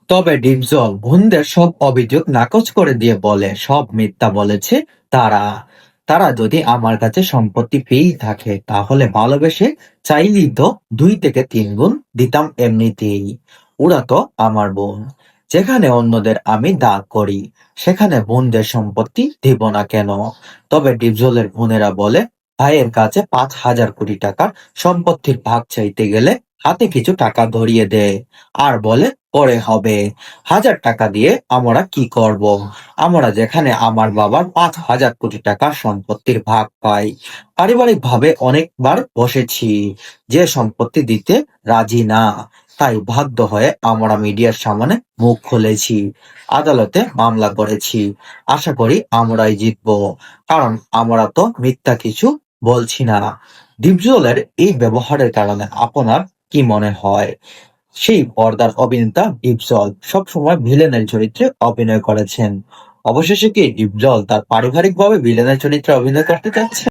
তবে ডিপজল বোনদের সব অভিযোগ নাকচ করে দিয়ে বলে সব মিথ্যা বলেছে তারা। তারা যদি আমার কাছে সম্পত্তি পেয়েই থাকে তাহলে ভালোবেসে চাইলেই তো 2 থেকে 3 গুণ দিতাম এমনিতেই। ওরা তো আমার বোন। যেখানে অন্যদের আমি দাগ করি সেখানে বোনদের সম্পত্তি দিব না কেন? তবে ডিপজলের বোনেরা বলে ভাইয়ের কাছে 5,000 কোটি টাকার সম্পত্তির ভাগ চাইতে গেলে হাতে কিছু টাকা ধরিয়ে দেয় আর বলে পরে হবে। 1,000 টাকা দিয়ে আমরা কি করব? আমরা যেখানে আমার বাবার 5,000 কোটি টাকার সম্পত্তির ভাগ পাই। পারিবারিকভাবে অনেকবার বসেছি যে সম্পত্তি দিতে রাজি না, তাই বাধ্য হয়ে আমরা মিডিয়ার সামনে মুখ খুলেছি, আদালতে মামলা করেছি। আশা করি আমরাই জিতবো, কারণ আমরা তো মিথ্যা কিছু বলছি না। ডিপজলের এই ব্যবহারের কারণে আপনার কি মনে হয়? সেই পর্দার অভিনেতা ডিপজল সবসময় ভিলেনের চরিত্রে অভিনয় করেছেন। অবশেষে কি ডিপজল তার পারিবারিকভাবে ভিলেনের চরিত্রে অভিনয় করতে চাচ্ছে?